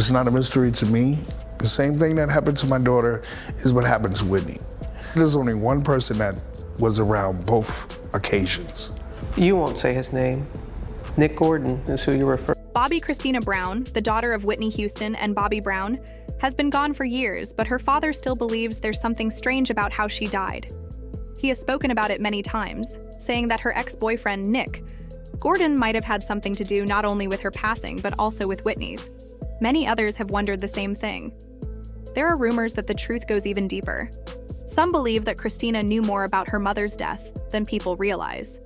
It's not a mystery to me. The same thing that happened to my daughter is what happened to Whitney. There's only one person that was around both occasions. You won't say his name. Nick Gordon is who you refer. Bobbi Kristina Brown, the daughter of Whitney Houston and Bobbi Brown, has been gone for years, but her father still believes there's something strange about how she died. He has spoken about it many times, saying that her ex-boyfriend, Nick Gordon, might have had something to do not only with her passing, but also with Whitney's. Many others have wondered the same thing. There are rumors that the truth goes even deeper. Some believe that Kristina knew more about her mother's death than people realize.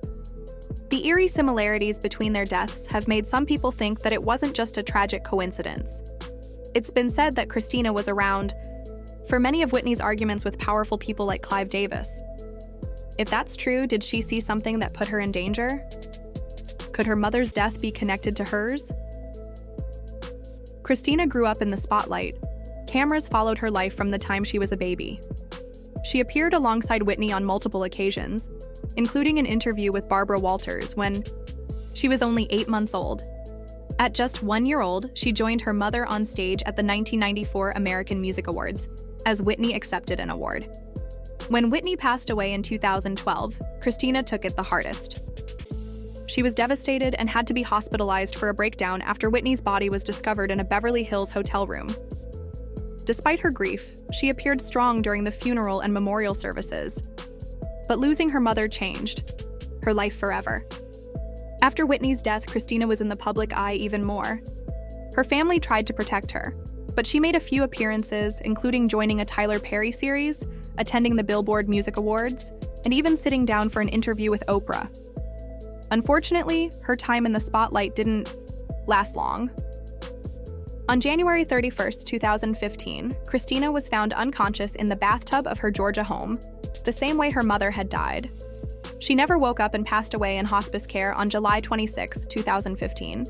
The eerie similarities between their deaths have made some people think that it wasn't just a tragic coincidence. It's been said that Kristina was around for many of Whitney's arguments with powerful people like Clive Davis. If that's true, did she see something that put her in danger? Could her mother's death be connected to hers? Kristina grew up in the spotlight. Cameras followed her life from the time she was a baby. She appeared alongside Whitney on multiple occasions, including an interview with Barbara Walters when she was only 8 months old. At just 1 year old, she joined her mother on stage at the 1994 American Music Awards, as Whitney accepted an award. When Whitney passed away in 2012, Kristina took it the hardest. She was devastated and had to be hospitalized for a breakdown after Whitney's body was discovered in a Beverly Hills hotel room. Despite her grief, she appeared strong during the funeral and memorial services. But losing her mother changed her life forever. After Whitney's death, Kristina was in the public eye even more. Her family tried to protect her, but she made a few appearances, including joining a Tyler Perry series, attending the Billboard Music Awards, and even sitting down for an interview with Oprah. Unfortunately, her time in the spotlight didn't last long. On January 31, 2015, Kristina was found unconscious in the bathtub of her Georgia home, the same way her mother had died. She never woke up and passed away in hospice care on July 26, 2015.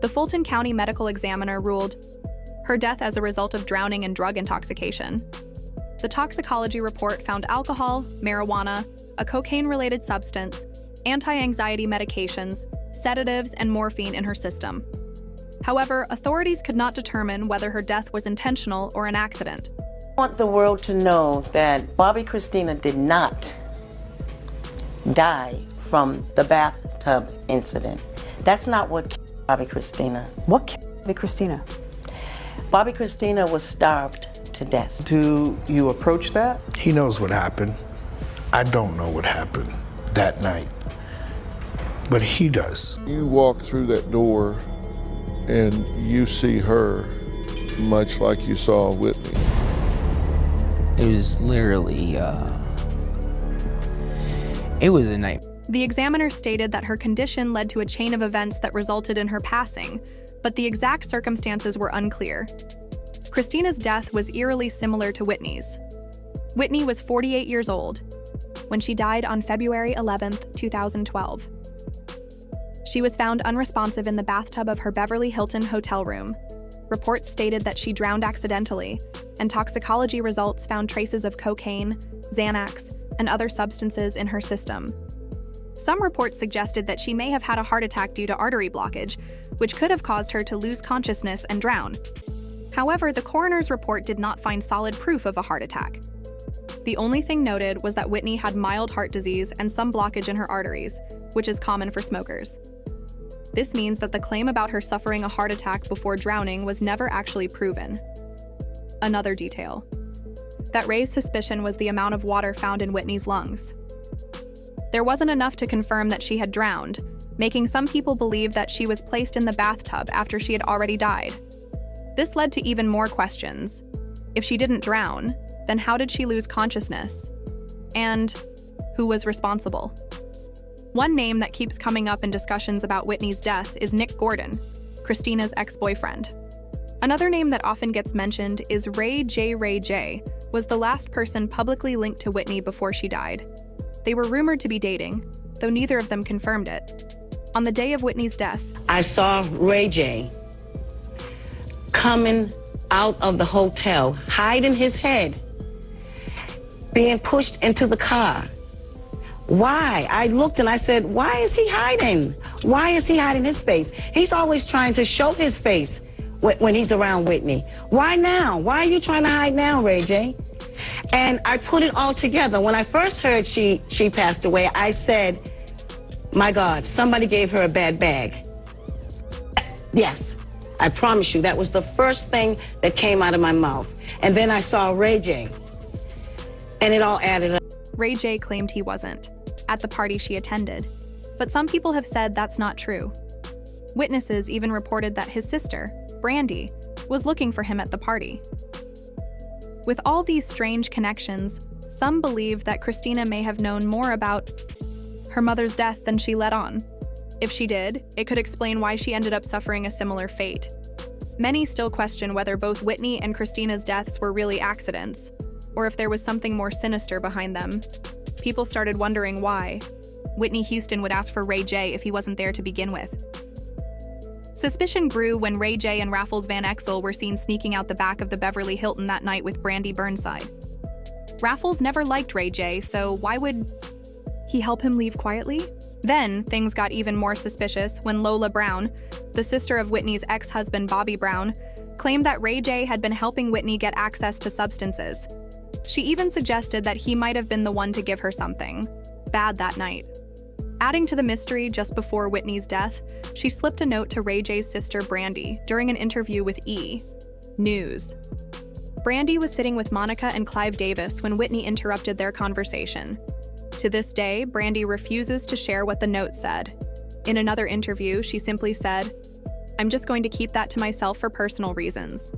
The Fulton County Medical Examiner ruled her death as a result of drowning and drug intoxication. The toxicology report found alcohol, marijuana, a cocaine-related substance, anti-anxiety medications, sedatives, and morphine in her system. However, authorities could not determine whether her death was intentional or an accident. I want the world to know that Bobbi Kristina did not die from the bathtub incident. That's not what killed Bobbi Kristina. What killed Bobbi Kristina? Bobbi Kristina was starved to death. Do you approach that? He knows what happened. I don't know what happened that night, but he does. You walk through that door and you see her much like you saw Whitney. It was literally, it was a nightmare. The examiner stated that her condition led to a chain of events that resulted in her passing, but the exact circumstances were unclear. Kristina's death was eerily similar to Whitney's. Whitney was 48 years old when she died on February 11, 2012. She was found unresponsive in the bathtub of her Beverly Hilton hotel room. Reports stated that she drowned accidentally, and toxicology results found traces of cocaine, Xanax, and other substances in her system. Some reports suggested that she may have had a heart attack due to artery blockage, which could have caused her to lose consciousness and drown. However, the coroner's report did not find solid proof of a heart attack. The only thing noted was that Whitney had mild heart disease and some blockage in her arteries, which is common for smokers. This means that the claim about her suffering a heart attack before drowning was never actually proven. Another detail that raised suspicion was the amount of water found in Whitney's lungs. There wasn't enough to confirm that she had drowned, making some people believe that she was placed in the bathtub after she had already died. This led to even more questions. If she didn't drown, then how did she lose consciousness? And who was responsible? One name that keeps coming up in discussions about Whitney's death is Nick Gordon, Kristina's ex-boyfriend. Another name that often gets mentioned is Ray J, was the last person publicly linked to Whitney before she died. They were rumored to be dating, though neither of them confirmed it. On the day of Whitney's death, I saw Ray J coming out of the hotel, hiding his head, being pushed into the car. Why? I looked and I said, why is he hiding? Why is he hiding his face? He's always trying to show his face when he's around Whitney. Why now? Why are you trying to hide now, Ray J? And I put it all together. When I first heard she passed away, I said, my God, somebody gave her a bad bag. Yes, I promise you, that was the first thing that came out of my mouth. And then I saw Ray J, and it all added up. Ray J claimed he wasn't at the party she attended, but some people have said that's not true. Witnesses even reported that his sister, Brandy, was looking for him at the party. With all these strange connections, some believe that Kristina may have known more about her mother's death than she let on. If she did, it could explain why she ended up suffering a similar fate. Many still question whether both Whitney and Kristina's deaths were really accidents, or if there was something more sinister behind them. People started wondering why Whitney Houston would ask for Ray J if he wasn't there to begin with. Suspicion grew when Ray J and Raffles Van Exel were seen sneaking out the back of the Beverly Hilton that night with Brandy Burnside. Raffles never liked Ray J, so why would he help him leave quietly? Then, things got even more suspicious when Lola Brown, the sister of Whitney's ex-husband Bobbi Brown, claimed that Ray J had been helping Whitney get access to substances. She even suggested that he might have been the one to give her something bad that night. Adding to the mystery, just before Whitney's death, she slipped a note to Ray J's sister Brandy during an interview with E! News. Brandy was sitting with Monica and Clive Davis when Whitney interrupted their conversation. To this day, Brandy refuses to share what the note said. In another interview, she simply said, "I'm just going to keep that to myself for personal reasons."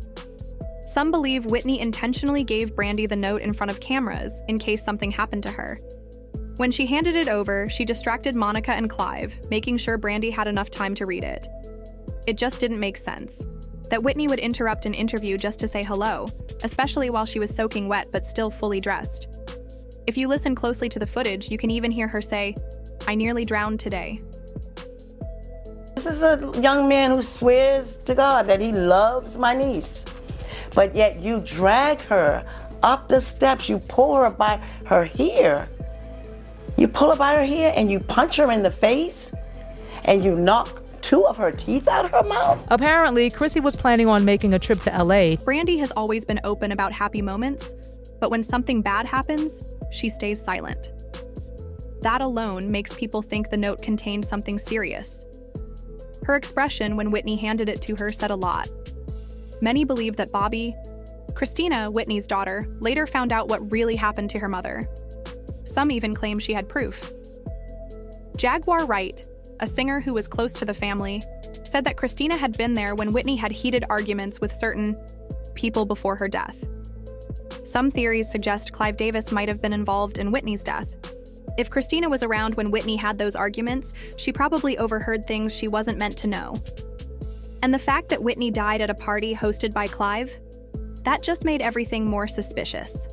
Some believe Whitney intentionally gave Brandy the note in front of cameras in case something happened to her. When she handed it over, she distracted Monica and Clive, making sure Brandy had enough time to read it. It just didn't make sense that Whitney would interrupt an interview just to say hello, especially while she was soaking wet but still fully dressed. If you listen closely to the footage, you can even hear her say, "I nearly drowned today." This is a young man who swears to God that he loves my niece, but yet you drag her up the steps, you pull her by her hair. You pull her by her hair and you punch her in the face and you knock 2 of her teeth out of her mouth. Apparently, Chrissy was planning on making a trip to LA. Brandy has always been open about happy moments, but when something bad happens, she stays silent. That alone makes people think the note contained something serious. Her expression when Whitney handed it to her said a lot. Many believe that Bobbi Kristina, Whitney's daughter, later found out what really happened to her mother. Some even claim she had proof. Jaguar Wright, a singer who was close to the family, said that Kristina had been there when Whitney had heated arguments with certain people before her death. Some theories suggest Clive Davis might have been involved in Whitney's death. If Kristina was around when Whitney had those arguments, she probably overheard things she wasn't meant to know. And the fact that Whitney died at a party hosted by Clive, that just made everything more suspicious.